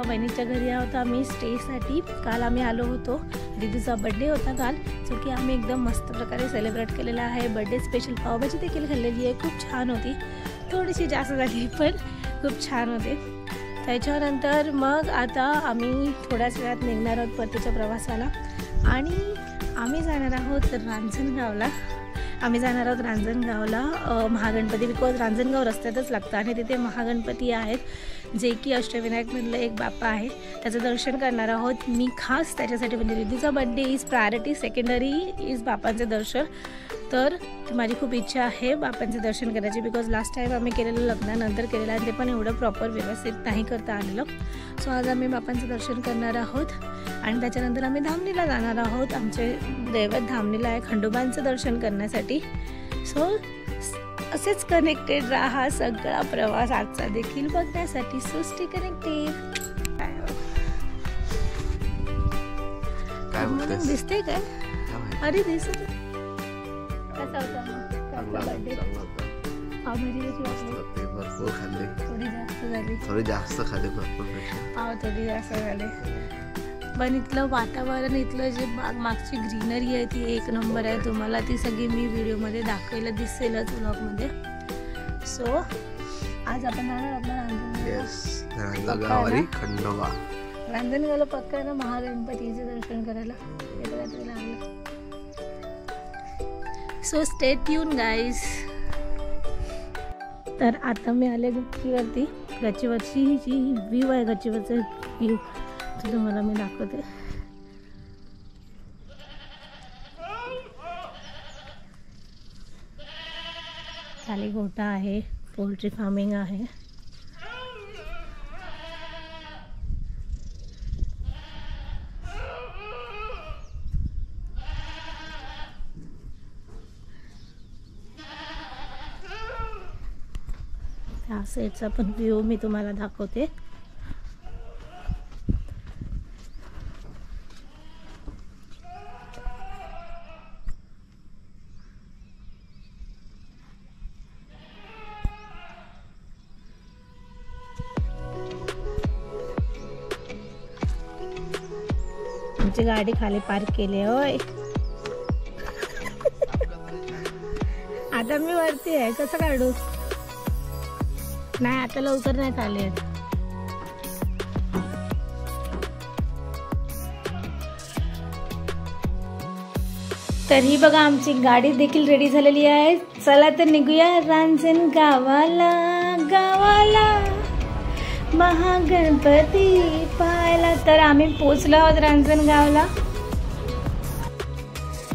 बहिणीच्या घरी आहोत आम्ही स्टेसाठी। काल आम्ही आलो होतो, दीदीचा बड्डे होता काल, जो की आम्ही एकदम मस्त प्रकारे सेलिब्रेट केलेला आहे। बड्डे स्पेशल पावभाजी देखील खाल्लेली आहे, खूप छान होती, थोडीशी जास्त झाली पण खूप छान होते। त्याच्यानंतर मग आता आम्ही थोड्याच वेळात निघणार आहोत परतीच्या प्रवासाला आणि आम्ही जाणार आहोत रांजणगावला। महागणपती, बिकॉज रांजणगाव रस्त्यातच लागतं आणि तिथे महागणपती आहेत जे की अष्टविनायकमधलं एक बाप्पा आहे, त्याचं दर्शन करणार आहोत मी खास त्याच्यासाठी। म्हणजे दीदीचा बड्डे इज प्रायोरिटी, सेकंडरी इज बाप्पांचे दर्शन। तर माझी खूप इच्छा आहे बाप्पांचे दर्शन करायची, बिकॉज लास्ट टाईम आम्ही केलेलं लग्नानंतर केलेलं आणि ते पण एवढं प्रॉपर व्यवस्थित नाही करता आलेलं। सो आज आम्ही बाप्पांचं दर्शन करणार आहोत आणि त्याच्यानंतर आम्ही धामणीला जाणार आहोत। आमचे दैवत धामणीला आहे खंडोबांचं दर्शन करण्यासाठी। सो असेच कनेक्टेड राहा, सगळा प्रवास आजचा देखील बघण्यासाठी। So stay connected. काय दिसते काय? अरे दिसत कसा होता बर्थडे? भरपूर खाल्ले, थोडी जास्त झाली भरपूर थोडी जास्त झाली। पण इथलं वातावरण, इथलं जे मागची ग्रीनरी आहे ती एक नंबर आहे। तुम्हाला ती सगळी मी व्हिडिओमध्ये दाखवायला दिसेलच व्लॉगमध्ये। सो आज आपण जाणार आपल्या रांजणगावला पक्का ना महागणपतीचे दर्शन करायला। हे बघा तुला लागलं। So stay tune guys. तर आता मी आले गच्चीवरची जी व्ह्यू आहे, गच्चीवरचा व्ह्यू तुम्हाला मी दाखवते। खाली गोठा आहे, पोल्ट्री फार्मिंग आहे। त्या साईडचा पण व्ह्यू मी तुम्हाला दाखवते। आमची गाडी खाली पार्क केली होय। आता मी वरती आहे, कसं काढू? नाही आता लवकर नाही चालेल। तरी बघा आमची गाडी देखील रेडी झालेली आहे। चला तर निघूया रांजणगावाला, गावाला महागणपती पाहायला। तर आम्ही पोचलो आहोत रांजणगावला।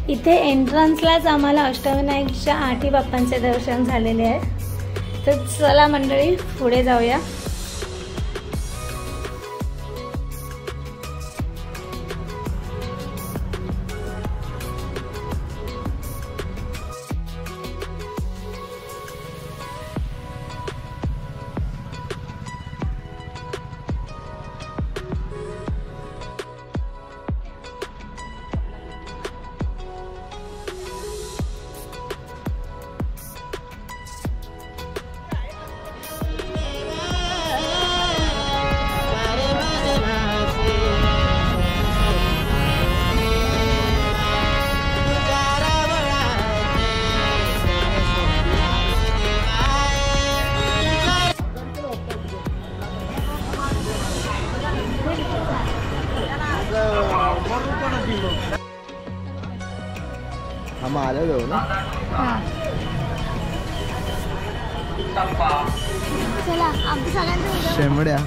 इथे एंट्रन्सलाच आम्हाला अष्टविनायकच्या 8 बाप्पांचे दर्शन झालेले आहे। तर चला मंडळी पुढे जाऊया। हम आले हो ना। चला आमच्या सगळ्यांचं शेमड्या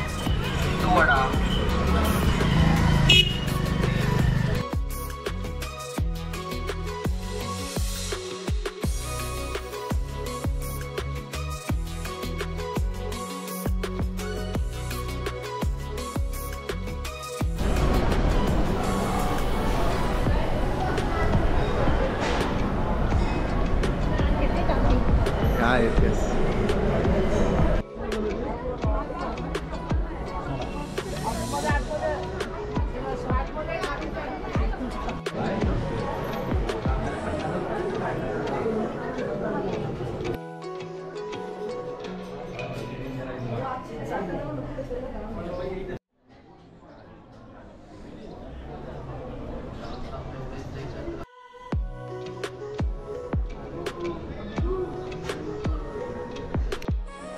काय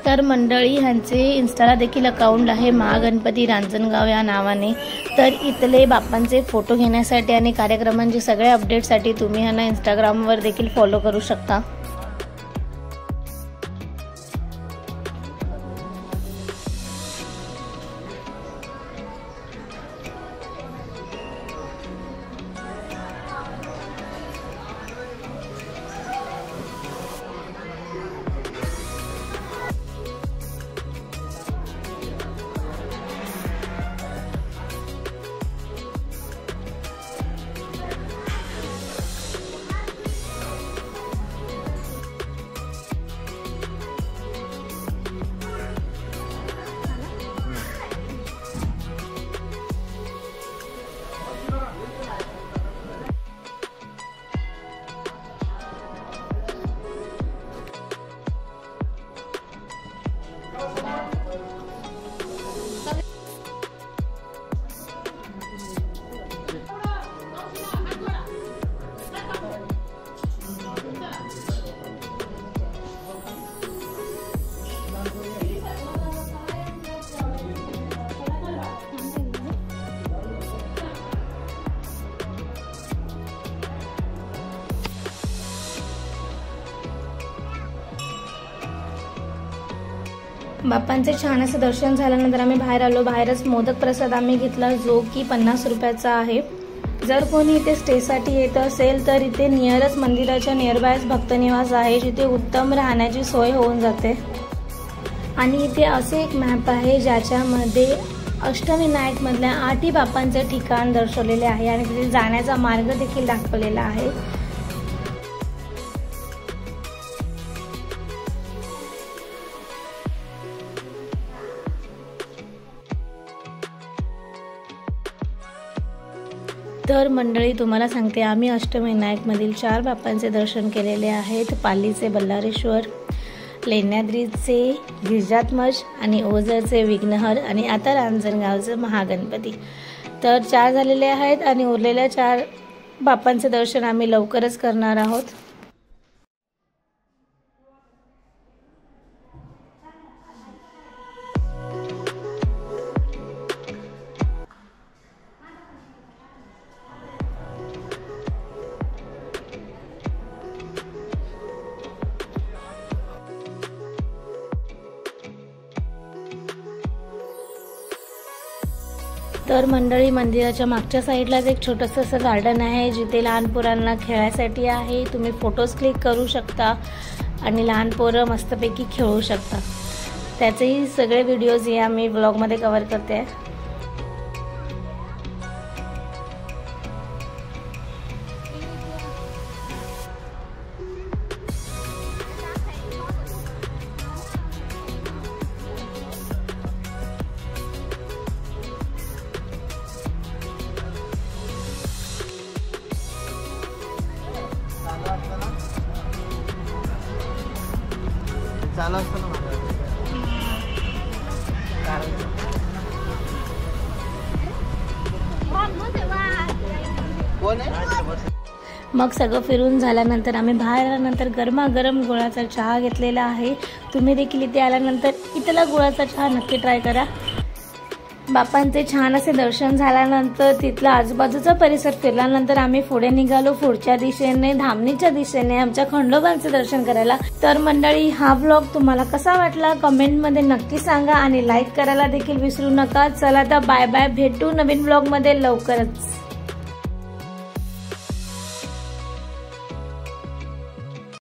तर मंडळी ह्यांचे इन्स्टाला देखील अकाउंट आहे महागणपती रांजणगाव या नावाने। तर इथले बाप्पांचे फोटो घेण्यासाठी आणि कार्यक्रमांचे सगळे अपडेटसाठी तुम्ही ह्यांना इंस्टाग्रामवर देखील फॉलो करू शकता। बाप्पांचे छान असं दर्शन झाल्यानंतर आम्ही बाहेर आलो। बाहेरच मोदक प्रसाद आम्ही घेतला जो की 50 रुपयाचा आहे। जर कोणी इथे स्टेसाठी येत असेल तर इथे नियरच मंदिराच्या नियरबायच भक्तनिवास आहे जिथे उत्तम राहण्याची सोय होऊन जाते। आणि इथे असे एक मॅप आहे ज्याच्यामध्ये अष्टविनायक मधल्या 8 बाप्पांचे ठिकाण दर्शवलेले आहे आणि तिथे जाण्याचा मार्ग देखील दाखवलेला आहे। तर मंडळी तुम्हाला सांगते आम्ही अष्टविनायक मधील 4 बाप्पांचे दर्शन केलेले आहेत। पालीचे बल्लारेश्वर, लेण्याद्रीचे गिरिजात्मज आणि ओझरचे विघ्नहर आणि आता रांजणगावचे महागणपती। तर 4 झालेले आहेत आणि उरलेल्या 4 बाप्पांचे दर्शन आम्ही लवकरच करणार आहोत। तर मंडळी मंदिराच्या मागच्या साईडलाच एक छोटंसं असं गार्डन आहे जिथे लहान पोरांना खेळायसाठी आहे। तुम्ही फोटोज क्लिक करू शकता आणि लहान पोरं मस्तपैकी खेळू शकता। त्याचेही सगळे व्हिडिओज हे आम्ही ब्लॉगमध्ये कव्हर करते आहे। चालू असतं ना कोण आहे? मग सगळं फिरून झाल्यानंतर आम्ही बाहेर आल्यानंतर गरमागरम गुळाचा चहा घेतलेला आहे। तुम्ही देखील इथे आल्यानंतर इथला गुळाचा चहा नक्की ट्राय करा। बाप्पांचे छान असे दर्शन झाल्यानंतर तिथला आजूबाजूचा परिसर फिरल्यानंतर आम्ही पुढे निघालो पुढच्या दिशेने धामणीच्या दिशेने आमच्या खंडोबांचे दर्शन करायला। तर मंडळी हा व्लॉग तुम्हाला कसा वाटला कमेंटमध्ये नक्की सांगा आणि लाईक करायला देखील विसरू नका। चला तर बाय बाय, भेटू नवीन व्लॉग मध्ये लवकरच।